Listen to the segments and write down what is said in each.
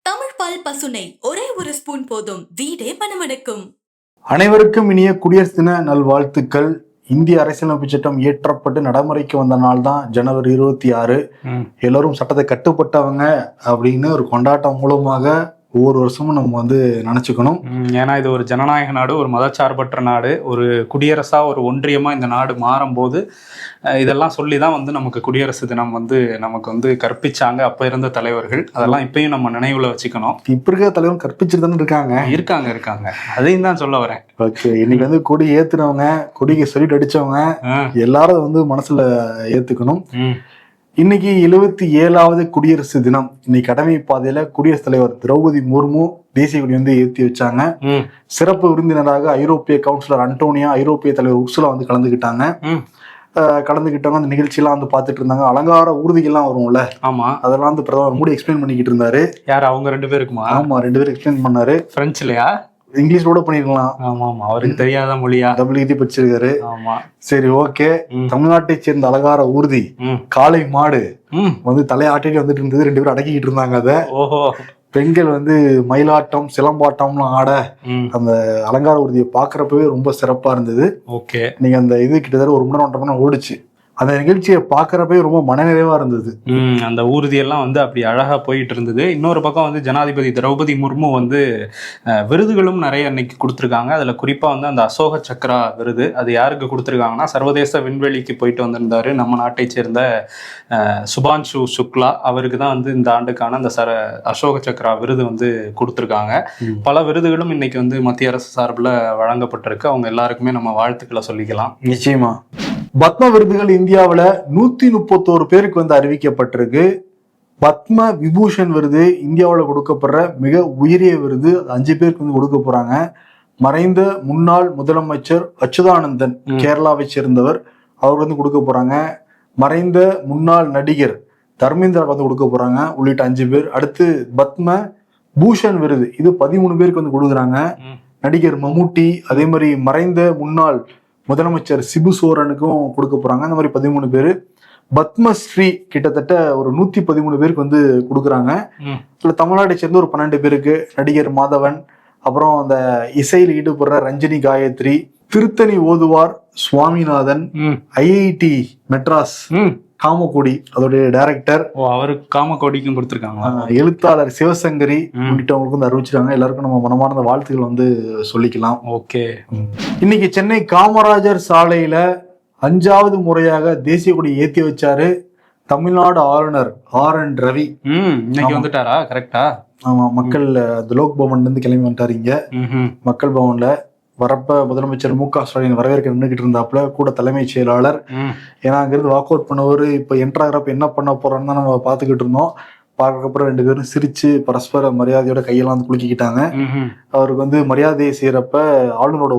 தமிழ் பால் பசுனை ஒரே ஒரு ஸ்பூன் போதும், வீடே மணமணக்கும். அனைவருக்கும் இனிய குடியரசு தின நல்வாழ்த்துக்கள். இந்திய அரசியலமைப்பு சட்டம் இயற்றப்பட்டு நடைமுறைக்கு வந்த நாள் தான் ஜனவரி 26. எல்லாரும் சட்டத்தை கட்டுப்பட்டவங்க அப்படின்னு ஒரு கொண்டாட்டம் மூலமாக ஒவ்வொரு வருஷமும் நம்ம நினைச்சுக்கணும். ஏன்னா இது ஒரு ஜனநாயக நாடு, ஒரு மதச்சார்பற்ற நாடு, ஒரு குடியரசா ஒரு ஒன்றியமா இந்த நாடு மாறும்போது இதெல்லாம் சொல்லி தான் நமக்கு குடியரசு தினம் நமக்கு கற்பிச்சாங்க அப்ப இருந்த தலைவர்கள். அதெல்லாம் இப்பயும் நம்ம நினைவுல வச்சுக்கணும். இப்ப இருக்கிற தலைவரும் கற்பிச்சுட்டு தானே இருக்காங்க. அதையும் தான் சொல்ல வரேன். ஓகே, இன்னைக்கு கொடி ஏத்துனவங்க, கொடிக்கு சொல்லிட்டு அடிச்சவங்க எல்லாரும் மனசுல ஏத்துக்கணும். இன்னைக்கு 77வது குடியரசு தினம். இன்னைக்கு கடமை பாதையில குடியரசுத் தலைவர் திரௌபதி முர்மு தேசிய கொடி ஏற்றி வச்சாங்க. சிறப்பு விருந்தினராக ஐரோப்பிய கவுன்சிலர் அன்டோனியா, ஐரோப்பிய தலைவர் உர்சுலா கலந்துக்கிட்டாங்க. அந்த நிகழ்ச்சியெல்லாம் பார்த்துட்டு இருந்தாங்க. அலங்கார ஊர்திகள்லாம் வரும்ல, ஆமா, அதெல்லாம் பிரதமர் மோடி எக்ஸ்பிளைன் பண்ணிக்கிட்டு இருந்தாரு. யார் அவங்க 2 பேருக்குமா? ஆமா, 2 பேரும் எக்ஸ்பிளைன் பண்ணாரு. பிரெஞ்சுலயா? இங்கிலீஷோட பண்ணிருக்கலாம். ஆமா, அவருக்கு தெரியாத மொழியா? டபுள் ஹிந்தி படிச்சிருக்காரு. ஆமா, சரி, ஓகே. தமிழ்நாட்டை சேர்ந்த அலங்கார ஊர்தி காளை மாடு தலையாட்டிட்டு வந்துட்டு இருந்தது. 2 பேரும் அடக்கிட்டு இருந்தாங்க. அத பெண்கள் மயிலாட்டம் சிலம்பாட்டம்லாம் ஆட அந்த அலங்கார ஊர்தியை பாக்குறப்பவே ரொம்ப சிறப்பா இருந்தது. ஓகே, நீங்க அந்த இது கிட்டத்தட்ட 1 மணி நேரம் 1.5 மணி நேரம் ஓடிச்சு. அந்த நிகழ்ச்சியை பாக்குறப்பவே ரொம்ப மனநிறைவா இருந்தது. அந்த ஊர்தியெல்லாம் அப்படி அழகா போயிட்டு இருந்தது. இன்னொரு பக்கம் ஜனாதிபதி திரௌபதி முர்மு விருதுகளும் நிறைய இன்னைக்கு கொடுத்துருக்காங்க. அதுல குறிப்பா அந்த அசோக சக்ரா விருது, அது யாருக்கு கொடுத்துருக்காங்கன்னா, சர்வதேச விண்வெளிக்கு போயிட்டு வந்திருந்தாரு நம்ம நாட்டை சேர்ந்த சுபான்ஷு சுக்லா. அவருக்கு தான் இந்த ஆண்டுக்கான அந்த அசோக சக்ரா விருது கொடுத்துருக்காங்க. பல விருதுகளும் இன்னைக்கு மத்திய அரசு சார்பில் வழங்கப்பட்டிருக்கு. அவங்க எல்லாருக்குமே நம்ம வாழ்த்துக்களை சொல்லிக்கலாம். நிச்சயமா. பத்ம விருதுகள் இந்தியாவில் 131 பேருக்கு அறிவிக்கப்பட்டிருக்கு. பத்ம விபூஷன் விருது இந்தியாவில் கொடுக்கப்படுற மிக உயரிய விருது. 5 பேருக்கு கொடுக்க போறாங்க. மறைந்த முன்னாள் முதலமைச்சர் அச்சுதானந்தன், கேரளாவை சேர்ந்தவர், அவர் கொடுக்க போறாங்க. மறைந்த முன்னாள் நடிகர் தர்மேந்திரா கொடுக்க போறாங்க, உள்ளிட்ட 5 பேர். அடுத்து பத்ம பூஷன் விருது இது 13 பேருக்கு கொடுக்குறாங்க. நடிகர் மம்முட்டி, அதே மாதிரி மறைந்த முன்னாள் முதலமைச்சர் சிபு சோரனுக்கும் கொடுக்க போறாங்க. அந்த மாதிரி 13 பேரு. பத்மஸ்ரீ கிட்டத்தட்ட ஒரு 113 பேருக்கு கொடுக்குறாங்க. இதுல தமிழ்நாட்டை சேர்ந்து ஒரு 12 பேருக்கு, நடிகர் மாதவன், அப்புறம் அந்த இசையில் ஈடுபடுற ரஞ்சினி காயத்ரி, திருத்தணி ஓதுவார் சுவாமிநாதன், IIT மெட்ராஸ் காமகோடி அதோடைய டைரக்டர், அவருக்கு காமகோடிக்கும் கொடுத்துருக்காங்க. எழுத்தாளர் சிவசங்கரி உள்ளிட்டவங்களுக்கு அறிவிச்சிருக்காங்க. எல்லாருக்கும் நம்ம மனமார்ந்த வாழ்த்துக்கள் சொல்லிக்கலாம். ஓகே, இன்னைக்கு சென்னை காமராஜர் சாலையில 5வது முறையாக தேசிய கொடி ஏத்தி வச்சாரு தமிழ்நாடு ஆளுநர் RN ரவி. இன்னைக்கு வந்துட்டாரா? கரெக்டா? ஆமா, மக்கள் லோக் பவன்ல இருந்து கிளம்பி வந்துட்டாரு. இங்க மக்கள் பவன்ல வரப்ப முதலமைச்சர் MK ஸ்டாலின் வரவேற்க நின்றுகிட்டு இருந்தாப்புல, கூட தலைமைச் செயலாளர். ஏன்னா அங்கிருந்து வாக் அவுட் பண்ணவர் இப்ப என்ட்ராகிறப்ப என்ன பண்ண போறோம்னு தான் நம்ம பாத்துக்கிட்டு இருந்தோம். பார்க்கறப்பறம் 2 பேரும் சிரிச்சு பரஸ்பர மரியாதையோட கையெல்லாம் குலுக்கிக்கிட்டாங்க. அவருக்கு மரியாதையை செய்யறப்ப ஆளுநரோட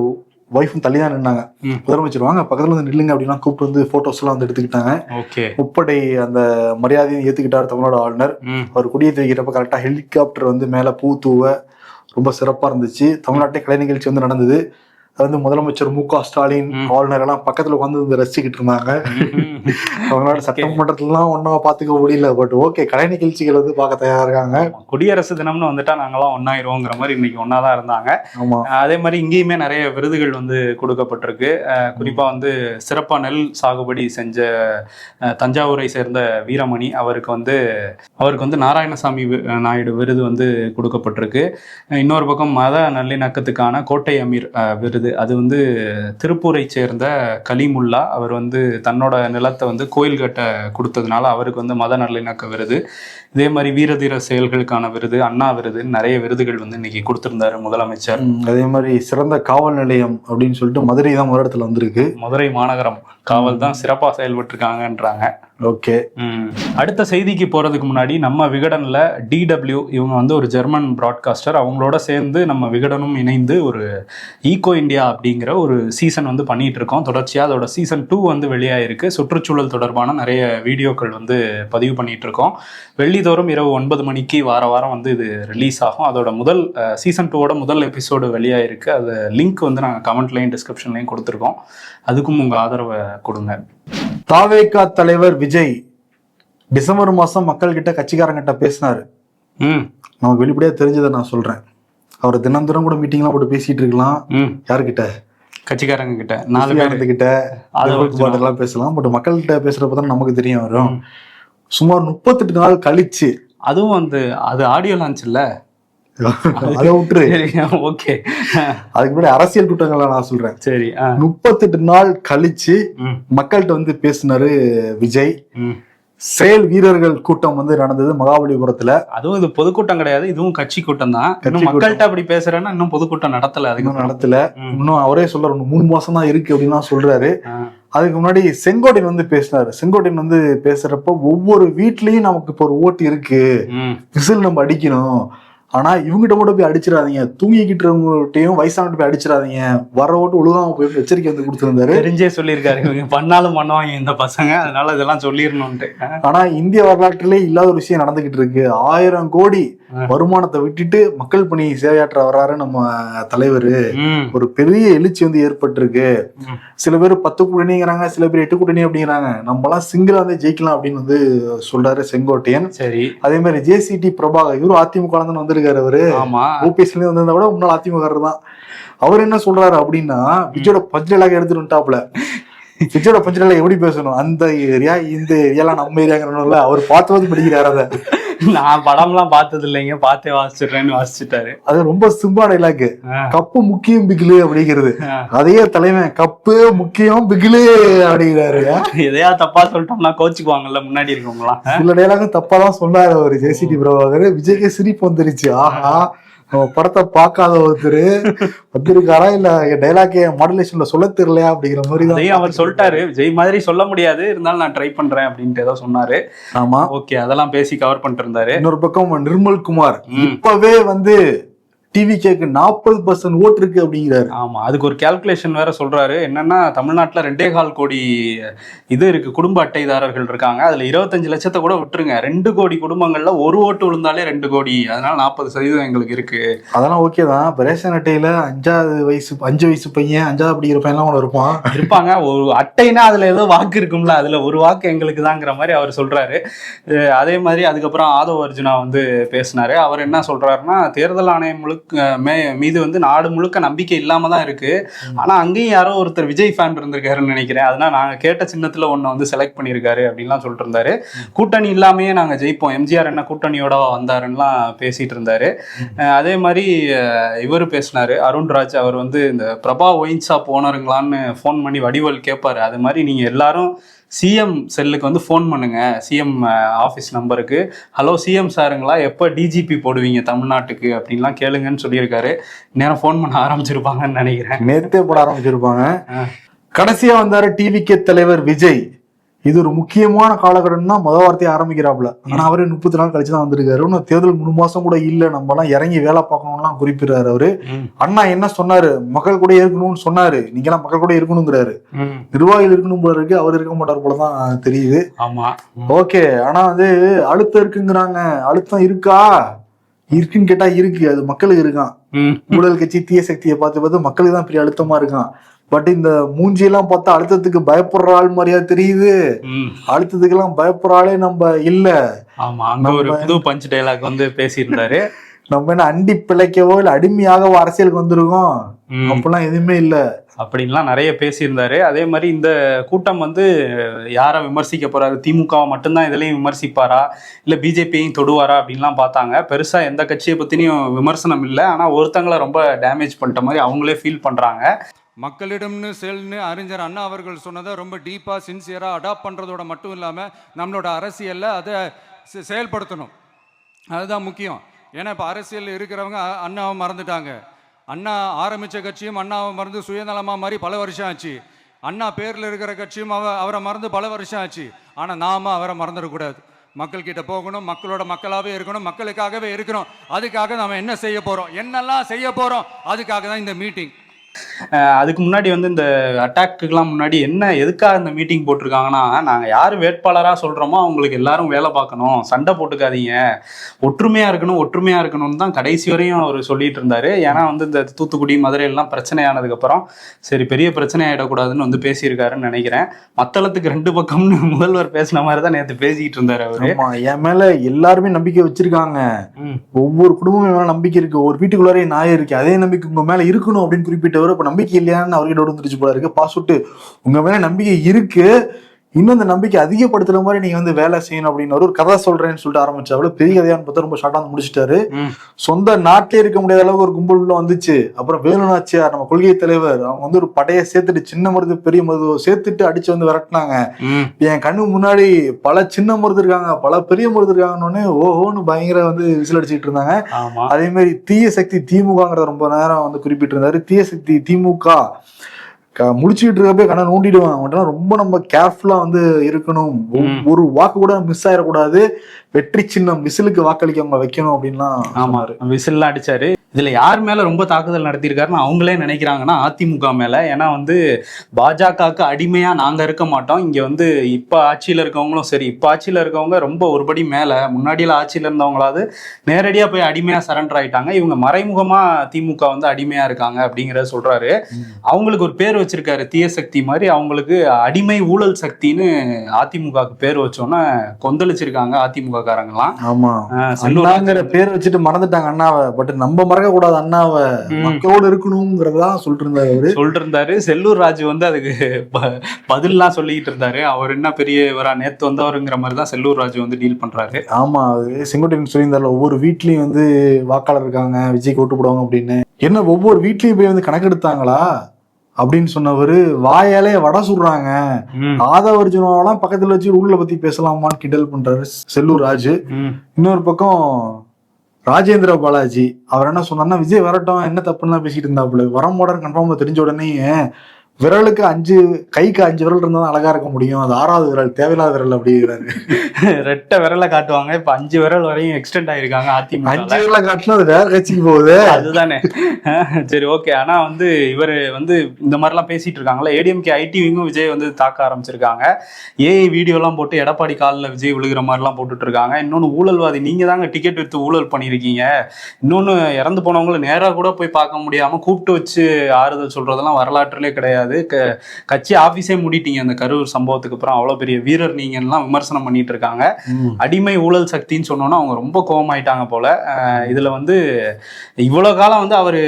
ஒய்ஃபும் தள்ளிதான் நின்னாங்க. முதலமைச்சர் வாங்க பக்கத்துல நில்லுங்க அப்படின்னா கூப்பிட்டு போட்டோஸ் எல்லாம் எடுத்துக்கிட்டாங்க. முப்படை அந்த மரியாதையை ஏத்துக்கிட்டாரு தமிழ்நாடு ஆளுநர். அவர் கொடியேற்றி வைக்கிறப்ப கரெக்டா ஹெலிகாப்டர் மேல பூ தூவ ரொம்ப சிறப்பா இருந்துச்சு. தமிழ்நாட்டை கலை நிகழ்ச்சி நடந்தது. அது முதலமைச்சர் MK ஸ்டாலின், ஆளுநர் எல்லாம் பக்கத்துல உட்காந்து ரசிச்சுக்கிட்டு இருந்தாங்க. தமிழ்நாடு சட்டமன்றத்துலாம் ஒன்னா பாத்துக்க முடியல. பட் ஓகே, கலை நிகழ்ச்சிகள் பார்க்க தயாரா இருக்காங்க. குடியரசு தினம்னு வந்துட்டா நாங்கெல்லாம் ஒன்னாயிருவோங்கிற மாதிரி இன்னைக்கு ஒன்னாதான் இருந்தாங்க. அதே மாதிரி இங்கேயுமே நிறைய விருதுகள் கொடுக்கப்பட்டிருக்கு. குறிப்பா சிறப்பா நெல் சாகுபடி செஞ்ச தஞ்சாவூரை சேர்ந்த வீரமணி அவருக்கு நாராயணசாமி நாயுடு விருது கொடுக்கப்பட்டிருக்கு. இன்னொரு பக்கம் மத நல்லிணக்கத்துக்கான கோட்டை அமீர் விருது, அது திருப்பூரை சேர்ந்த கலிமுல்லா. அவர் தன்னோட நிலத்தை கோயில் கட்ட கொடுத்ததுனால அவருக்கு மத நல்லிணக்க விருது. இதே மாதிரி வீரதீர செயல்களுக்கான விருது, அண்ணா விருது, நிறைய விருதுகள் இன்னைக்கு கொடுத்திருந்தாரு முதலமைச்சர். அதே மாதிரி சிறந்த காவல் நிலையம் அப்படின்னு சொல்லிட்டு மதுரை தான் ஒரு இடத்துல வந்திருக்கு. மதுரை மாநகரம் காவல் தான் சிறப்பா செயல்பட்டு இருக்காங்கன்றாங்க. ஓகே, அடுத்த செய்திக்கு போறதுக்கு முன்னாடி நம்ம விகடன்ல DW இவங்க ஒரு ஜெர்மன் பிராட்காஸ்டர், அவங்களோட சேர்ந்து நம்ம விகடனும் இணைந்து ஒரு ஈகோ இந்தியா அப்படிங்கிற ஒரு சீசன் பண்ணிட்டு இருக்கோம். தொடர்ச்சியா அதோட சீசன் 2 வெளியாயிருக்கு. சுற்றுச்சூழல் தொடர்பான நிறைய வீடியோக்கள் பதிவு பண்ணிட்டு இருக்கோம். வெள்ளிதோறும் இரவு 9 மணிக்கு வாரம் இது ரிலீஸ் ஆகும். அதோட முதல் சீசன் 2ஓட முதல் எபிசோடு வெளியாயிருக்கு. அது லிங்க் நாங்கள் கமெண்ட்லையும் டிஸ்கிரிப்ஷன்லையும் கொடுத்துருக்கோம். அதுக்கும் உங்க ஆதரவை கொடுங்க. தாவேகா தலைவர் விஜய் டிசம்பர் மாசம் மக்கள் கிட்ட கட்சிக்காரங்கிட்ட பேசினாரு. நமக்கு வெளிப்படையா தெரிஞ்சதை நான் சொல்றேன். அவர் தினம் தினம் கூட மீட்டிங்லாம் போட்டு பேசிட்டு இருக்கலாம். யாருக்கிட்ட? கட்சிக்காரங்க கிட்ட, 4 பேர் கிட்ட எல்லாம் பேசலாம். பட் மக்கள்கிட்ட பேசுறப்ப தான் நமக்கு தெரிய வரும். சுமார் 38 நாள் கழிச்சு, அதுவும் வந்து அது ஆடியோ லான்ச் இல்ல, அதை விட்டுரு. ஓகே, அதுக்கு முன்னாடி அரசியல் கூட்டங்கள்ல நான் சொல்றேன். சரி, 38 நாள் கழிச்சு மக்கள்கிட்ட வந்து பேசினாரு விஜய். செயல் வீரர்கள் கூட்டம் வந்து நடந்தது மகாபலிபுரத்துல. அதுவும் இது பொதுக்கூட்டம் கிடையாது, இதுவும் கட்சி கூட்டம் தான். மக்கள்கிட்ட அப்படி பேசுறேன்னா இன்னும் பொதுக்கூட்டம் நடத்தல, அதுக்கு நடத்தல. இன்னும் அவரே சொல்றாரு 3 மாசம் தான் இருக்கு அப்படின்னு சொல்றாரு. அதுக்கு முன்னாடி செங்கோட்டையன் வந்து பேசினாரு. செங்கோட்டையன் வந்து பேசுறப்ப ஒவ்வொரு வீட்லயும் நமக்கு இப்போ ஒரு ஓட்டு இருக்கு, விசில் நம்ம அடிக்கணும், ஆனா இவங்கிட்ட கூட போய் அடிச்சிடாதீங்க, தூங்கிக்கிட்டு இருக்கவங்ககிட்டயும் வயசானவங்க போய் அடிச்சிடாதீங்க, வர ஓட்டு ஒழுங்காம போய் எச்சரிக்கை வந்து கொடுத்துருந்தாரு. தெரிஞ்சே சொல்லியிருக்காரு, இவங்க பண்ணாலும் பண்ணுவாங்க இந்த பசங்க, அதனால இதெல்லாம் சொல்லிடணும்ட்டு. ஆனா இந்திய வரலாற்றிலே இல்லாத ஒரு விஷயம் நடந்துகிட்டு இருக்கு. 1000 கோடி வருமானத்தை விட்டுட்டு மக்கள் பணி சேவையாற்ற வர்றாரு நம்ம தலைவர். ஒரு பெரிய எழுச்சி வந்து ஏற்பட்டிருக்கு. சில பேர் 10 கூட்டணிங்கிறாங்க, சில பேர் 8 கூட்டணி அப்படிங்கிறாங்க. நம்ம எல்லாம் சிங்கிளா வந்து ஜெயிக்கலாம் அப்படின்னு வந்து சொல்றாரு செங்கோட்டையன். சரி, அதே மாதிரி JCT பிரபாகர், இவரும் அதிமுக வந்திருக்காரு. அவரு OPS வந்திருந்தா கூட முன்னாள் அதிமுக தான். அவர் என்ன சொல்றாரு அப்படின்னா, விஜயோட பஞ்சாயத்து எடுத்துட்டு வந்துட்டாப்ல. விஜயோட பஞ்சாயத்து எப்படி பேசணும், அந்த ஏரியா இந்த ஏரியாலாம் நம்ம ஏரியாங்கிறனால அவர் பார்த்து படிக்கிறாரு. அதை நான் படம்லாம் பார்த்தது இல்லைங்க, பார்த்தே வாசிச்சுட்டேன்னு வாசிச்சுட்டாரு. அது ரொம்ப சிம்பிளா டைலாக். கப்பு முக்கியம் பிகிலு அப்படிங்கிறது. அதையே தலைவன் கப்பு முக்கியம் பிகிலு அப்படிங்கிறாரு. எதையா தப்பா சொல்லிட்டோம்னா கோச்சுக்குவாங்கல்ல முன்னாடி இருக்கவங்களாம். சில டைலாக் தப்பா தான் சொன்னாரு அவரு JCT பிரபாகர். விஜய்க்கு சிரிப்பு வந்துருச்சு. ஆஹா, படத்தை பார்க்காத ஒருத்தர் வந்திருக்காரா இல்ல டைலாக் மாடுலேஷன்ல சொல்ல தெரியலையா அப்படிங்கிற மாதிரி தான் அவர் சொல்லிட்டாரு. விஜய் மாதிரி சொல்ல முடியாது, இருந்தாலும் நான் ட்ரை பண்றேன் அப்படின்ட்டு ஏதோ சொன்னாரு. ஆமா, ஓகே, அதெல்லாம் பேசி கவர் பண்ணிட்டு இருந்தாரு. இன்னொரு பக்கம் நிர்மல்குமார் இப்பவே வந்து டிவிகேக்கு 40% ஓட்டு இருக்கு அப்படிங்கிறாரு. ஆமா, அதுக்கு ஒரு கால்குலேஷன் வேற சொல்றாரு. என்னன்னா, தமிழ்நாட்டுல 2.25 கோடி இது இருக்கு, குடும்ப அட்டைதாரர்கள் இருக்காங்க. அதுல 25 லட்சத்தை கூட விட்டுருங்க, 2 கோடி குடும்பங்கள்ல ஒரு ஓட்டு விழுந்தாலே 2 கோடி. அதனால 40% எங்களுக்கு இருக்கு. அதெல்லாம் ஓகே தான். இப்ப ரேஷன் அட்டையில 5 வயசு பையன், 5ஆவது படிக்கிற பையன்லாம் இருப்பாங்க. ஒரு அட்டைனா அதுல ஏதோ வாக்கு இருக்கும்ல, அதுல ஒரு வாக்கு எங்களுக்கு தாங்கிற மாதிரி அவர் சொல்றாரு. அதே மாதிரி அதுக்கப்புறம் ஆதவ அர்ஜுனா வந்து பேசினாரு. அவர் என்ன சொல்றாருன்னா, தேர்தல் ஆணையம் மீது வந்து நாடு முழுக்க நம்பிக்கை இல்லாம தான் இருக்கு. ஆனா அங்கேயும் யாரோ ஒருத்தர் விஜய் ஃபேன் இருந்திருக்காருன்னு நினைக்கிறேன். அதனால நாங்க கேட்ட சின்னத்துல ஒண்ணு வந்து செலக்ட் பண்ணிருக்காரு அப்படின்லாம் சொல்லிட்டு இருந்தாரு. கூட்டணி இல்லாமயே நாங்க ஜெயிப்போம், எம்ஜிஆர் என்ன கூட்டணியோட வந்தாருன்னுலாம் பேசிட்டு இருந்தாரு. அதே மாதிரி இவரு பேசினாரு, அருண்ராஜ். அவர் வந்து இந்த பிரபா ஒயின் ஷாப் ஓனருங்களான்னு ஃபோன் பண்ணி வடிவல் கேட்பாரு. அது மாதிரி நீங்க எல்லாரும் சிஎம் செல்லுக்கு வந்து ஃபோன் பண்ணுங்க, சிஎம் ஆஃபீஸ் நம்பருக்கு. ஹலோ சிஎம் சாருங்களா, எப்போ டிஜிபி போடுவீங்க தமிழ்நாட்டுக்கு அப்படின்லாம் கேளுங்கன்னு சொல்லியிருக்காரு. நேரம் ஃபோன் பண்ண ஆரம்பிச்சிருப்பாங்கன்னு நினைக்கிறேன். நேரத்தே போட ஆரம்பிச்சிருப்பாங்க. கடைசியா வந்தாரு டிவிகே தலைவர் விஜய். இது ஒரு முக்கியமான காலகட்டம் தான் முதல் வார்த்தையை ஆரம்பிக்கிறாப்புல. ஆனா அவரு 30 நாள் கழிச்சுதான் வந்திருக்காரு. இன்னும் தேர்தல் 3 மாசம் கூட இல்ல, நம்ம எல்லாம் இறங்கி வேலை பார்க்கணும்லாம் குறிப்பிடுறாரு அவரு. அண்ணா என்ன சொன்னாரு, மக்கள் கூட இருக்கணும்னு சொன்னாரு. நீங்க எல்லாம் மக்கள் கூட இருக்கணுங்கிறாரு. நிர்வாகிகள் இருக்கணும் போல இருக்கு, அவர் இருக்க மாட்டார் போலதான் தெரியுது. ஆமா, ஓகே. ஆனா வந்து அழுத்தம் இருக்குங்கிறாங்க. அழுத்தம் இருக்கா? இருக்குன்னு கேட்டா இருக்கு, அது மக்களுக்கு இருக்கான். ஊழல் கட்சி தீய சக்தியை பார்த்து மக்களுக்கு தான் பெரிய அழுத்தமா இருக்கான். பட் இந்த மூஞ்சியெல்லாம் பார்த்தா அழுத்தத்துக்கு பயப்படுற ஆள் மாதிரியா தெரியுது. அழுத்தத்துக்கு எல்லாம் பயப்படுற ஆளே நம்ம இல்ல. ஆமா, அங்க ஒரு புது பஞ்ச் டயலாக் வந்து பேசியிருந்தாரு. நம்ம என்ன அண்டி பிழைக்கவோ இல்ல அடிமையாகவோ அரசியலுக்கு வந்திருக்கோம், அப்பெல்லாம் எதுவுமே இல்ல அப்படின்லாம் நிறைய பேசியிருந்தாரு. அதே மாதிரி இந்த கூட்டம் வந்து யாரை விமர்சிக்க போறாரு, திமுகவை மட்டும்தான் இதுலயும் விமர்சிப்பாரா இல்ல பிஜேபியையும் தொடுவாரா அப்படின்லாம் பார்த்தாங்க. பெருசா எந்த கட்சியை பத்தினியும் விமர்சனம் இல்லை. ஆனா ஒருத்தங்களை ரொம்ப டேமேஜ் பண்ணிட்ட மாதிரி அவங்களே ஃபீல் பண்றாங்க. மக்களிடம்னு செல்னு அறிஞர் அண்ணா அவர்கள் சொன்னதை ரொம்ப டீப்பாக சின்சியராக அடாப்ட் பண்ணுறதோட மட்டும் இல்லாமல் நம்மளோட அரசியலில் அதை செயல்படுத்தணும். அதுதான் முக்கியம். ஏன்னா இப்போ அரசியலில் இருக்கிறவங்க அண்ணாவை மறந்துட்டாங்க. அண்ணா ஆரம்பித்த கட்சியும் அண்ணாவை மறந்து சுயநலமாக மாதிரி பல வருஷம் ஆச்சு. அண்ணா பேரில் இருக்கிற கட்சியும் அவரை மறந்து பல வருஷம் ஆச்சு. ஆனால் நாம அவரை மறந்துடக்கூடாது. மக்கள்கிட்ட போகணும், மக்களோட மக்களாகவே இருக்கணும், மக்களுக்காகவே இருக்கணும். அதுக்காக நம்ம என்ன செய்ய போகிறோம், என்னெல்லாம் செய்ய போகிறோம், அதுக்காக தான் இந்த மீட்டிங். அதுக்கு முன்னாடி வந்து இந்த அட்டாக்குக்கெல்லாம் முன்னாடி எதுக்காக இந்த மீட்டிங் போட்டிருக்காங்கன்னா, நாங்கள் யார் வேட்பாளராக சொல்கிறோமோ அவங்களுக்கு எல்லாரும் வேலை பார்க்கணும், சண்டை போட்டுக்காதீங்க, ஒற்றுமையாக இருக்கணும்னு தான் கடைசி வரையும் அவர் சொல்லிட்டு இருந்தாரு. ஏன்னா வந்து இந்த தூத்துக்குடி மதுரையெல்லாம் பிரச்சனையானதுக்கப்புறம் சரி பெரிய பிரச்சனை ஆகிடக்கூடாதுன்னு வந்து பேசியிருக்காருன்னு நினைக்கிறேன். மத்தளத்துக்கு 2 பக்கம்னு முதல்வர் பேசின மாதிரி தான் நேற்று பேசிக்கிட்டு இருந்தாரு அவரு. என் மேல எல்லாருமே நம்பிக்கை வச்சிருக்காங்க, ஒவ்வொரு குடும்பமும் மேல நம்பிக்கை இருக்கு, ஒரு வீட்டுக்குள்ளாரே நாய் இருக்கு, அதே நம்பிக்கை உங்க மேல இருக்கணும் அப்படின்னு குறிப்பிட்டவர் இப்ப நம்பிக்கை இல்லையான்னு அவர்கிட்ட வந்துருச்சு போல இருக்கு. பாசுட்டு உங்க மேல நம்பிக்கை இருக்கு, இன்னும் அந்த நம்பிக்கை அதிகப்படுத்துற மாதிரி நீங்க வந்து வேலை செய்யணும் அப்படின்னு ஒரு கதை சொல்றேன்னு சொல்லிட்டு ஆரம்பிச்சாரு. பெரிய கதையான்னு பார்த்தா ரொம்ப ஷார்ட்டா வந்து முடிச்சிட்டாரு. சொந்த நாட்டிலே இருக்க முடியாத அளவுக்கு ஒரு கும்பல் உள்ள வந்துச்சு. அப்புறம் வேலுநாச்சியார் நம்ம கொள்கை தலைவர் அவங்க வந்து ஒரு படையை சேர்த்துட்டு சின்ன மருது பெரிய மருது சேர்த்துட்டு அடிச்சு வந்து விரட்டினாங்க. என் கண்ணு முன்னாடி பல சின்ன மருது இருக்காங்க, பல பெரிய மருது இருக்காங்கன்னு ஓஹோன்னு பயங்கர வந்து விசில் அடிச்சுட்டு இருந்தாங்க. அதே மாதிரி தீய சக்தி திமுகங்கிறத ரொம்ப நேரம் வந்து குறிப்பிட்டு இருந்தாரு. தீய சக்தி திமுக முடிச்சுக்கிட்டு இருக்கப்பே கண்ணை நோண்டிடுவாங்க. அவன்கிட்ட ரொம்ப நம்ம கேர்ஃபுல்லா வந்து இருக்கணும், ஒரு வாக்கு கூட மிஸ் ஆயிடக்கூடாது, வெற்றி சின்னம் விசிலுக்கு வாக்களிக்க அவங்க வைக்கணும் அப்படின்லாம். ஆமா, விசில்லாம் அடிச்சாரு. இதுல யார் மேல ரொம்ப தாக்குதல் நடத்தியிருக்காருன்னு அவங்களே நினைக்கிறாங்கன்னா அதிமுக மேல. ஏன்னா வந்து பாஜகவுக்கு அடிமையா நாங்க இருக்க மாட்டோம், இங்க வந்து இப்ப ஆட்சியில இருக்கவங்களும் சரி, இப்ப ஆட்சியில இருக்கவங்க ரொம்ப ஒருபடி மேல, முன்னாடியில ஆட்சியில இருந்தவங்களாவது நேரடியா போய் அடிமையா சரண்டர் ஆயிட்டாங்க, இவங்க மறைமுகமா திமுக வந்து அடிமையா இருக்காங்க அப்படிங்கிறத சொல்றாரு. அவங்களுக்கு ஒரு பேர் வச்சிருக்காரு தீய சக்தி மாதிரி, அவங்களுக்கு அடிமை ஊழல் சக்தின்னு அதிமுகவுக்கு பேர் வச்சோன்னா கொந்தளிச்சிருக்காங்க அதிமுக காரங்களாம். ஆமா, செல்லூர்ங்கிற பேர் வச்சுட்டு மறந்துட்டாங்க அண்ணாவை. பட் நம்ம மறக்க கூடாது, அண்ணாவை மக்களோடு இருக்கணும்ங்கிறதா சொல்லிட்டு இருந்தாரு. செல்லூர் ராஜு வந்து அதுக்கு பதில்லாம் சொல்லிட்டு இருந்தாரு. அவர் என்ன பெரியவரா நேத்து வந்தவருங்கிற மாதிரி தான் செல்லூர் ராஜு வந்து டீல் பண்றாரு. ஆமா, செங்கோட்டையன் சொல்லியிருந்தாரு ஒவ்வொரு வீட்லயும் வந்து வாக்காளர் இருக்காங்க, விஜய்க்கு ஓட்டு போடுவாங்க அப்படின்னு. என்ன ஒவ்வொரு வீட்லயும் போய் வந்து கணக்கெடுத்தாங்களா அப்படின்னு சொன்னவரு வாயாலே வடை சுடுறாங்க, ஆதவர்ஜுனாவெல்லாம் பக்கத்துல வச்சு உள்ள பத்தி பேசலாமான்னு கிண்டல் பண்றாரு செல்லூர் ராஜு. இன்னொரு பக்கம் ராஜேந்திர பாலாஜி அவர் என்ன சொன்னார்னா, விஜய் வரட்டும் என்ன தப்புன்னா பேசிட்டு இருந்தாப்புல, வரமாடன்னு கன்ஃபார்மா தெரிஞ்ச உடனே விரலுக்கு 5 கைக்கு 5 விரல் இருந்தா அழகா இருக்க முடியும், அது 6வது விரல் தேவையில்லாத விரல் அப்படிங்கிறாரு. ரெட்டை விரலை காட்டுவாங்க, இப்ப 5 விரல் வரையும் எக்ஸ்டெண்ட் ஆயிருக்காங்க அதிமுக. 5 விரலை காட்டினா அது வேற கட்சிக்கு போகுது, அதுதானே. சரி ஓகே. ஆனா வந்து இவர் வந்து இந்த மாதிரிலாம் பேசிட்டு இருக்காங்களா, ஏடிஎம்கே ஐடிவிங்கும் விஜய் வந்து தாக்க ஆரம்பிச்சிருக்காங்க. ஏஐ வீடியோ எல்லாம் போட்டு எடப்பாடி காலில் விஜய் விழுகிற மாதிரிலாம் போட்டுட்டு இருக்காங்க. இன்னொன்னு ஊழல்வாதி நீங்க தாங்க டிக்கெட் வித்து ஊழல் பண்ணிருக்கீங்க. இன்னொன்னு இறந்து போனவங்களை நேராக கூட போய் பார்க்க முடியாம கூப்பிட்டு வச்சு ஆறுதல் சொல்றதெல்லாம் வரலாற்றுலேயே கிடையாது. கட்சி ஆபீஸே மூடிட்டீங்க அந்த கரூர் சம்பவத்துக்கு அப்புறம், அவ்வளவு பெரிய வீரர் நீங்க எல்லாம் விமர்சனம் பண்ணிட்டு இருக்காங்க. அடிமை ஊழல் சக்தின்னு சொன்னோன்னா அவங்க ரொம்ப கோபமாயிட்டாங்க போல. இதுல வந்து இவ்வளவு காலம் வந்து அவரு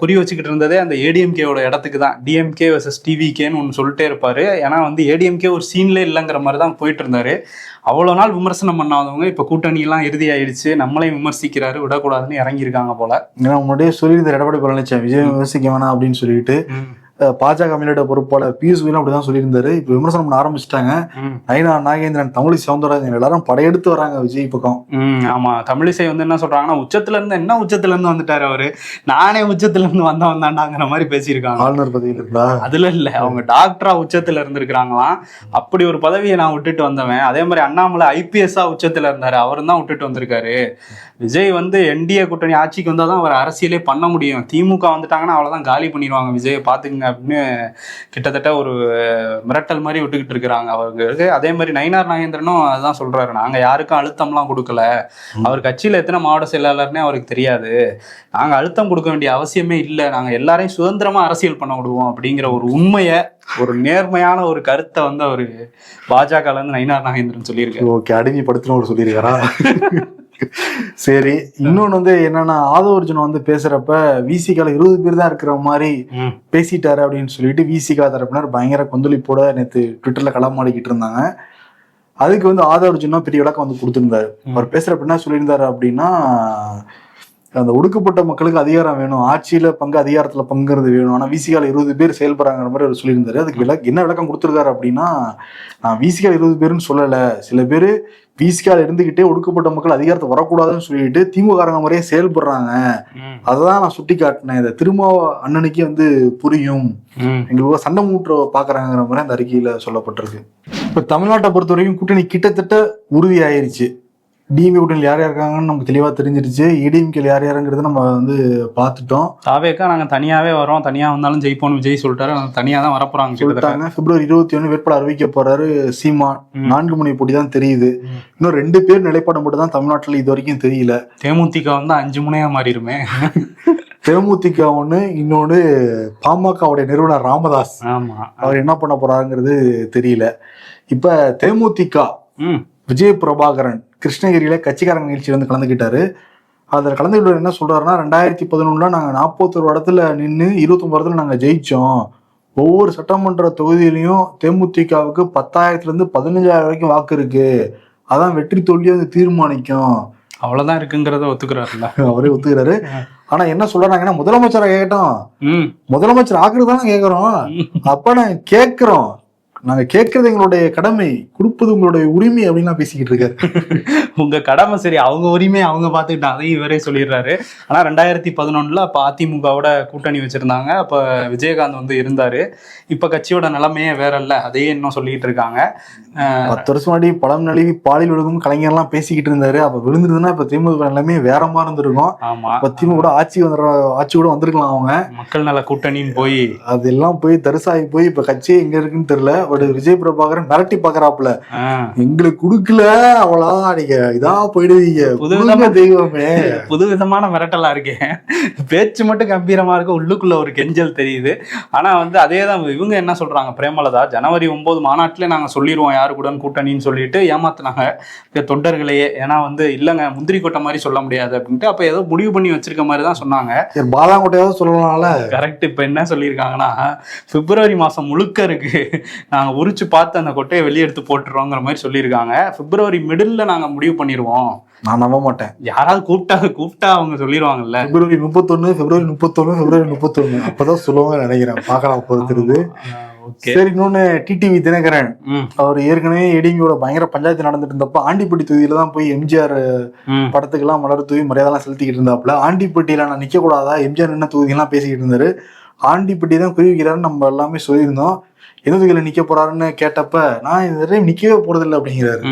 குறி வச்சுக்கிட்டு இருந்ததே அந்த ஏடிஎம்கேவோட இடத்துக்கு தான். டிஎம்கே வர்சஸ் டிவிகேன்னு ஒன்று சொல்லிட்டே இருப்பாரு. ஏன்னா வந்து ஏடிஎம்கே ஒரு சீன்லே இல்லைங்கிற மாதிரி தான் போயிட்டு இருந்தாரு. அவ்வளவு நாள் விமர்சனம் பண்ணாதவங்க இப்ப கூட்டணி எல்லாம் இறுதி ஆயிடுச்சு, நம்மளே விமர்சிக்கிறாரு, விடக்கூடாதுன்னு இறங்கியிருக்காங்க போல. ஏன்னா முன்னாடியே சொல்லியிருந்தார் எடப்பாடி பழனிசாமி விஜய் விமர்சிக்க வேணாம் அப்படின்னு சொல்லிட்டு. பாஜக மேலிட பொறுப்பாளர் பியூஷ் கோயல் அப்படிதான் சொல்லியிருந்தாரு. இப்ப விமர்சனம் பண்ண ஆரம்பிச்சிட்டாங்க. நயினா நாகேந்திரன், தமிழிசை சவுந்தரராஜன் எல்லாரும் படையெடுத்து வராங்க விஜய் பக்கம். ஆமா, தமிழிசை வந்து என்ன சொல்றாங்கன்னா, உச்சத்துல இருந்து வந்துட்டாரு அவரு, நானே உச்சத்துல இருந்து வந்தாண்டாங்கிற மாதிரி பேசியிருக்காங்க. ஆளுநர் பதவியில் இருந்தா அதுல இல்ல, அவங்க டாக்டரா உச்சத்துல இருந்திருக்கிறாங்களாம். அப்படி ஒரு பதவியை நான் விட்டுட்டு வந்தவன். அதே மாதிரி அண்ணாமலை ஐபிஎஸ்ஆ உச்சத்துல இருந்தாரு, அவரும் தான் விட்டுட்டு வந்திருக்காரு. விஜய் வந்து என்டிஏ கூட்டணி ஆட்சிக்கு வந்தாதான் அவர் அரசியலே பண்ண முடியும். திமுக வந்துட்டாங்கன்னா அவ்வளவுதான், காலி பண்ணிடுவாங்க விஜயை பாத்துக்குங்க அப்படின்னு கிட்டத்தட்ட ஒரு மிரட்டல் மாதிரி விட்டுக்கிட்டு இருக்கிறாங்க அவருக்கு. அதே மாதிரி நயினார் நாகேந்திரனும் அதுதான் சொல்றாரு, நாங்க யாருக்கும் அழுத்தம்லாம் கொடுக்கல, அவர் கட்சியில எத்தனை மாவட்ட செயலாளர்னே அவருக்கு தெரியாது, நாங்க அழுத்தம் கொடுக்க வேண்டிய அவசியமே இல்லை, நாங்க எல்லாரையும் சுதந்திரமா அரசியல் பண்ண விடுவோம் அப்படிங்கிற ஒரு உண்மையை, ஒரு நேர்மையான ஒரு கருத்தை வந்து அவரு பாஜக இருந்து நயினார் நாகேந்திரன் சொல்லியிருக்காரு. ஓகே, அடிமைப்படுத்தின ஒரு சொல்லியிருக்காரா? சரி, இன்னொன்னு வந்து என்னன்னா, ஆதவர்ஜுன் வந்து பேசுறப்ப விசிகால 20 பேர் தான் இருக்கிற மாதிரி பேசிட்டாரு அப்படின்னு சொல்லிட்டு விசிகா தரப்பினர் பயங்கர கொந்தளிப்போட நேற்று ட்விட்டர்ல களமாடிக்கிட்டு இருந்தாங்க. அதுக்கு வந்து ஆதவர்ஜுனா பெரிய விளக்கம் வந்து கொடுத்திருந்தாரு. அவர் பேசுறப்ப என்ன சொல்லியிருந்தாரு அப்படின்னா, அந்த ஒடுக்கப்பட்ட மக்களுக்கு அதிகாரம் வேணும், ஆட்சியில பங்கு அதிகாரத்துல பங்குறது வேணும், ஆனா விசிகால 20 பேர் செயல்படுறாங்கிற மாதிரி அவர் சொல்லியிருந்தாரு. அதுக்கு என்ன விளக்கம் கொடுத்துருக்காரு அப்படின்னா, நான் விசிகால 20 பேருன்னு சொல்லல, சில பேரு விசிகால இருந்துகிட்டே ஒடுக்கப்பட்ட மக்கள் அதிகாரத்தை வரக்கூடாதுன்னு சொல்லிட்டு திமுக முறையே செயல்படுறாங்க, அதான் நான் சுட்டி காட்டினேன், இதை திரும்ப அண்ணனுக்கே வந்து புரியும், எங்களுக்கு சண்டை மூட்டுற பாக்குறாங்கிற மாதிரி அந்த அறிக்கையில சொல்லப்பட்டிருக்கு. இப்ப தமிழ்நாட்டை பொறுத்த வரைக்கும் கூட்டணி கிட்டத்தட்ட உறுதி ஆயிருச்சு. டிஎம்கே கூட்டணியில் யார் யார் இருக்காங்கன்னு நமக்கு தெளிவாக தெரிஞ்சிருச்சு. ஏடிஎம்கேல யார் யாருங்கிறத நம்ம வந்து பார்த்துட்டோம். தாவேக்கா நாங்கள் தனியாகவே வரோம், தனியாக வந்தாலும் ஜெயிப்போம்னு விஜய் சொல்லிட்டாரு. தனியாக தான் வரப்போறாங்க சொல்லிட்டாங்க. பிப்ரவரி 21 வேட்பாளர் அறிவிக்க போறாரு சீமான். 4 முனை போட்டி தான் தெரியுது. இன்னும் 2 பேர் நிலைப்பாடு மட்டும் தான் தமிழ்நாட்டில் இது வரைக்கும் தெரியல. தேமுதிக வந்து 5 முனையா மாறிடுமே. தேமுதிக ஒண்ணு, இன்னொன்னு பாமகவுடைய நிறுவனர் ராமதாஸ். ஆமா, அவர் என்ன பண்ண போறாருங்கிறது தெரியல. இப்ப தேமுதிக விஜய் பிரபாகரன் கிருஷ்ணகிரியில கட்சிக்காரங்க நிகழ்ச்சியில வந்து கலந்துக்கிட்டாரு. அதில் கலந்துக்கிட்டு என்ன சொல்றாருன்னா, 2011 நாங்கள் 41 இடத்துல நின்று 29 இடத்துல நாங்கள் ஜெயிச்சோம். ஒவ்வொரு சட்டமன்ற தொகுதியிலையும் தேமுதிகவுக்கு 10,000 to 15,000 வரைக்கும் வாக்கு இருக்கு. அதான் வெற்றி தோல்வியை வந்து தீர்மானிக்கும். அவ்வளவுதான் இருக்குங்கிறத ஒத்துக்கிறாருல்ல, அவரே ஒத்துக்கிறாரு. ஆனா என்ன சொல்றாங்கன்னா, முதலமைச்சரை கேட்டோம், முதலமைச்சர் ஆக்குறது தானே கேட்கறோம். அப்ப நாங்க கேட்கிறோம், நாங்க கேட்கறது எங்களுடைய கடமை, கொடுப்பது உங்களுடைய உரிமை அப்படின்னு பேசிக்கிட்டு இருக்காரு. உங்க கடமை சரி, அவங்க உரிமை அவங்க பாத்துக்கிட்டாங்க, அதையும் இவரே சொல்லிடுறாரு. ஆனா 2011 அப்ப அதிமுகவோட கூட்டணி வச்சிருந்தாங்க. அப்ப விஜயகாந்த் வந்து இருந்தாரு. இப்ப கட்சியோட நிலைமையே வேற இல்ல, அதையே இன்னும் சொல்லிட்டு இருக்காங்க. 10 வருஷம் முன்னாடி பழம் நழுவி பாலில் விழுகும் கலைஞர் எல்லாம் பேசிக்கிட்டு இருந்தாரு. அப்ப விழுந்திருந்ததுன்னா இப்ப திமுக நிலைமையே வேற மாதிரி இருந்திருக்கும். ஆமா, இப்ப திமுக ஆட்சி கூட வந்திருக்கலாம். அவங்க மக்கள் நல கூட்டணின்னு போய் அதெல்லாம் போய் தரிசாகி போய் இப்ப கட்சியே எங்க இருக்குன்னு தெரியல. விஜய் பிரபாகரன் மிரட்டி பாக்குறாப்புல, எங்களுக்கு குடுக்கல அவ்வளவுதான், நீங்க இதா போயிடுவீங்க, புதுவிதமா தெய்வமே. புதுவிதமான மிரட்டலா இருக்கேன். பேச்சு மட்டும் கம்பீரமா இருக்கு, உள்ளுக்குள்ள ஒரு கெஞ்சல் தெரியுது. ஆனா வந்து அதேதான் இவங்க என்ன சொல்றாங்க, பிரேமலதா ஜனவரி 9 மாநாட்டிலே நாங்க சொல்லிடுவோம் யாரு கூட கூட்டணின்னு சொல்லிட்டு ஏமாத்தினாங்க தொண்டர்களையே. ஏன்னா வந்து இல்லங்க முந்திரி கொட்டை மாதிரி சொல்ல முடியாது அப்படின்ட்டு அப்ப ஏதோ முடிவு பண்ணி வச்சிருக்க மாதிரி தான் சொன்னாங்க. பாதாங்கொட்டையாவது சொல்லலாம்ல. கரெக்ட். இப்ப என்ன சொல்லியிருக்காங்கன்னா, பிப்ரவரி மாசம் முழுக்க இருக்கு, நாங்க உரிச்சு பார்த்து அந்த கொட்டையை வெளியே எடுத்து போட்டுருவோங்கிற மாதிரி சொல்லியிருக்காங்க. பிப்ரவரி மிடில்ல நாங்க முடிவு பண்ணிடுவோம். நான் நம்ப மாட்டேன். யாராவது கூப்பிட்டா அவங்க சொல்லிடுவாங்கல்ல. பிப்ரவரி 31 அப்பதான் சொல்லுவாங்க நினைக்கிறேன். பாக்கலாம் பொறுத்திருது. சரி, இன்னொன்னு டிடிவி தினகரன் அவர் ஏற்கனவே ஏடிஎம்கேயோட பயங்கர பஞ்சாயத்து நடந்துட்டு இருந்தப்ப ஆண்டிப்பட்டி தொகுதியில தான் போய் எம்ஜிஆர் படத்துக்கு எல்லாம் மலர் தூவி மரியாதை செலுத்திக்கிட்டு இருந்தாப்புல. ஆண்டிப்பட்டியில நான் நிக்க கூடாதா, எம்ஜிஆர் என்ன தொகுதியெல்லாம் பேசிக்கிட்டு இருந்தாரு. ஆண்டிப்பட்டி தான் குறிவிக்கிறாருன்னு நம்ம எல்லாமே சொல்லியிருந்தோம். எந்த தொகுதியில நிக்க போறாருன்னு கேட்டப்ப, நான் இந்த நிக்கவே போறது இல்லை அப்படிங்கிறாரு.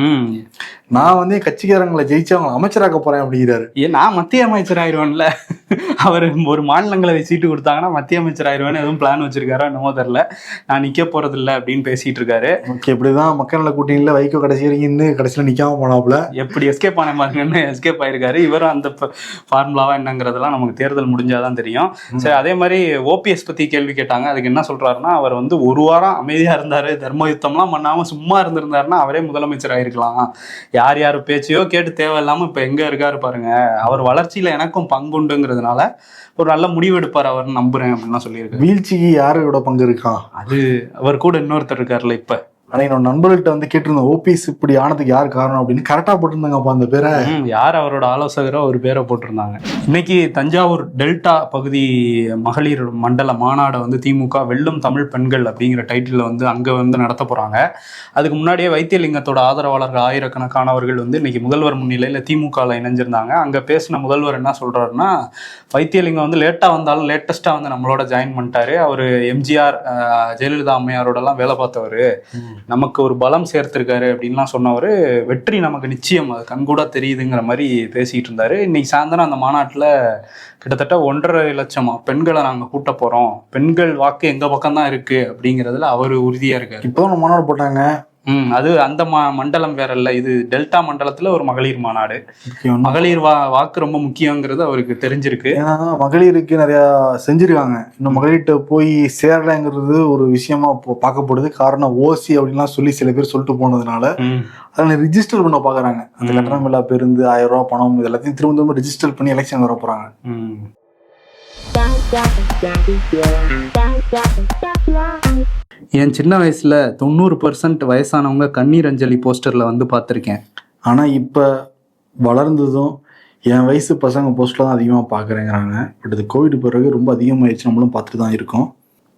நான் வந்து கட்சிக்காரங்களை ஜெயிச்சு அவங்க அமைச்சராக்க போறேன் அப்படிங்கிறாரு. நான் மத்திய அமைச்சர் ஆயிடுவேன்ல, அவர் ஒரு மாநிலங்களை சீட்டு கொடுத்தாங்கன்னா மத்திய அமைச்சர் ஆயிடுவேன்னு எதுவும் பிளான் வச்சிருக்காரோ என்னமோ தெரியல. நான் நிக்க போறது இல்லை அப்படின்னு பேசிட்டு இருக்காரு. ஓகே, இப்படிதான் மக்கள் நல கூட்டணியில வைகோ கடைசி வரைக்கும் கடைசியில நிக்காம போனாப்புல. எப்படி எஸ்கேப் ஆன மாதிரின்னு எஸ்கேப் ஆயிருக்காரு. இவரும் அந்த ஃபார்முலாவா என்னங்கிறதெல்லாம் நமக்கு தேர்தல் முடிஞ்சாதான் தெரியும். சரி, அதே மாதிரி ஓபிஎஸ் பத்தி கேள்வி கேட்டாங்க. அதுக்கு என்ன சொல்றாருன்னா, அவர் வந்து 1 வாரம் அமைதியா இருந்தாரு, தர்ம யுத்தம்லாம் பண்ணாம சும்மா இருந்திருந்தாருன்னா அவரே முதலமைச்சர் ஆயிருக்கலாம். யார் யார் பேச்சையோ கேட்டு தேவையில்லாம இப்ப எங்க இருக்காரு பாருங்க, அவர் வளர்ச்சியில எனக்கும் பங்குண்டுங்கிறதுனால ஒரு நல்ல முடிவு எடுப்பார் அவர் நம்புறேன் அப்படின்னு சொல்லியிருக்காரு. வீழ்ச்சிக்கு யாரோட பங்கு இருக்கா, அது அவர் கூட இன்னொருத்தர் இருக்காருல்ல. இப்ப ஆனா என்னோட நண்பர்கள்ட்ட வந்து கேட்டிருந்தோம், ஓபிஎஸ் இப்படி ஆனதுக்கு யார் காரணம் அப்படின்னு. கரெக்டா போட்டிருந்தாங்கப்பா அந்த பேரை. யார் அவரோட ஆலோசகரோ ஒரு பேரை போட்டிருந்தாங்க. இன்னைக்கு தஞ்சாவூர் டெல்டா பகுதி மகளிர் மண்டல மாநாடு வந்து திமுக வெல்லும் தமிழ் பெண்கள் அப்படிங்கிற டைட்டில் வந்து அங்க வந்து நடத்த போறாங்க. அதுக்கு முன்னாடியே வைத்தியலிங்கத்தோட ஆதரவாளர்கள் ஆயிரக்கணக்கானவர்கள் வந்து இன்னைக்கு முதல்வர் முன்னிலையில திமுகவில் இணைஞ்சிருந்தாங்க. அங்க பேசின முதல்வர் என்ன சொல்றாருன்னா, வைத்தியலிங்கம் வந்து லேட்டா வந்தாலும் லேட்டஸ்டா வந்து நம்மளோட ஜாயின் பண்ணிட்டாரு. அவரு எம்ஜிஆர் ஜெயலலிதா அம்மையாரோட எல்லாம் வேலை பார்த்தவரு, நமக்கு ஒரு பலம் சேர்த்திருக்காரு அப்படின்லாம் சொன்னவர். வெற்றி நமக்கு நிச்சயம், அது கண்கூடா தெரியுதுங்கிற மாதிரி பேசிட்டு இருந்தாரு. இன்னைக்கு சாயந்தரம் அந்த மாநாட்டில் கிட்டத்தட்ட 1.5 லட்சம் பெண்களை நாங்கள் கூட்ட போறோம், பெண்கள் வாக்கு எங்க பக்கம் தான் இருக்கு அப்படிங்கிறதுல அவர் உறுதியா இருக்காரு. இப்போ மாநாடு போட்டாங்க. அது அந்த மண்டலம் வேற இல்ல, இது டெல்டா மண்டலத்துல ஒரு மகளிர் மாநாடு. மகளிர் வாக்கு ரொம்ப முக்கியங்கிறது அவருக்கு தெரிஞ்சிருக்கு. ஏன்னா மகளிருக்கு நிறைய செஞ்சிருக்காங்க, இன்னும் மகளிர்கிட்ட போய் சேரலைங்கிறது ஒரு விஷயமா பார்க்கப்படுது. காரணம் ஓசி அப்படின்லாம் சொல்லி சில பேர் சொல்லிட்டு போனதுனால அதில் ரிஜிஸ்டர் பண்ண பாக்குறாங்க. அந்த கட்டணம் இல்லா பேருந்து 1000 ரூபாய் பணம் இது எல்லாத்தையும் திரும்ப ரிஜிஸ்டர் பண்ணி எலெக்ஷன் வர போறாங்க. என் சின்ன வயசுல 90% வயசானவங்க கண்ணீர் அஞ்சலி போஸ்டர்ல வந்து பார்த்துருக்கேன். ஆனா இப்ப வளர்ந்ததும் என் வயசு பசங்க போஸ்டர்ல தான் அதிகமா பாக்குறேங்கிறாங்க. பட் இது கோவிட் பிறகு ரொம்ப அதிகமாயிடுச்சு, நம்மளும் பார்த்துட்டு தான் இருக்கோம்.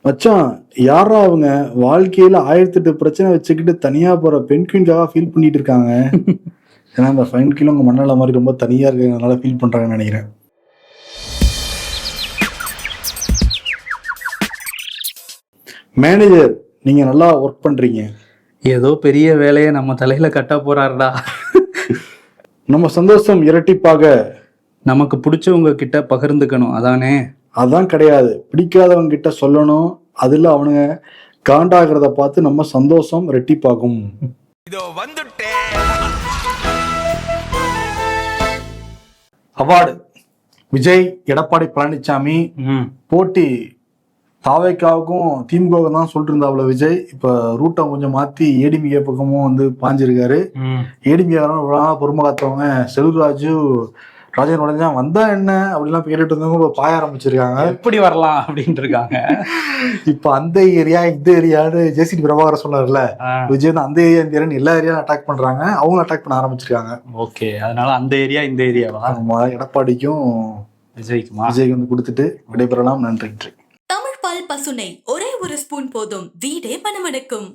மச்சான், யாரா அவங்க வாழ்க்கையில 1008 பிரச்சனை வச்சுக்கிட்டு தனியா போற பெண் குயின்காக ஃபீல் பண்ணிட்டு இருக்காங்க. ஏன்னா இந்த ஃபைன் கீழே உங்க மண்ணால மாதிரி ரொம்ப தனியா இருக்கிறதுனால ஃபீல் பண்றாங்கன்னு நினைக்கிறேன். மேனேஜர், நீங்க நல்லா ஒர்க் பண்றீங்க, ஏதோ பெரிய வேலையை நம்ம தலையில கட்ட போறாருடா. நம்ம சந்தோஷம் இரட்டிப்பாக. நமக்கு பிடிச்சவங்க கிட்ட பகிர்ந்துக்கணும், அதானே? அதான் கிடையாது, பிடிக்காதவங்க கிட்ட சொல்லணும். அதுல அவனுங்க காண்டாகிறத பார்த்து நம்ம சந்தோஷம் இரட்டிப்பாகும். அவார்டு விஜய், எடப்பாடி பழனிசாமி போட்டி தாவேக்காவுக்கும் திமுகவுக்கும் தான் சொல்லிட்டு இருந்தாப்புல விஜய். இப்ப ரூட்டை கொஞ்சம் மாத்தி ஏடிமிகே பக்கமும் வந்து பாஞ்சிருக்காரு. ஏடிமிகே பொறுமை காத்தவங்க செல்வராஜு, ராஜன் உடஞ்சா வந்தா என்ன அப்படிலாம் கேட்டுட்டு இருந்தவங்க இப்ப பாய ஆரம்பிச்சிருக்காங்க. எப்படி வரலாம் அப்படின்ட்டு இருக்காங்க. இப்ப அந்த ஏரியா இந்த ஏரியான்னு ஜேசிடி பிரபாகர் சொன்னார்ல, விஜய் வந்து அந்த ஏரியா இந்த ஏரியா எல்லா ஏரியாவும் அட்டாக் பண்றாங்க, அவங்க அட்டாக் பண்ண ஆரம்பிச்சிருக்காங்க. ஓகே, அதனால அந்த ஏரியா இந்த ஏரியாவா? ஆமா, எடப்பாடிக்கும் விஜய்க்கு வந்து கொடுத்துட்டு விடைபெறலாம். நன்றி. தமிழ் பால் பசுனை ஒரே ஒரு ஸ்பூன் போதும், வீடே மணமணக்கும்.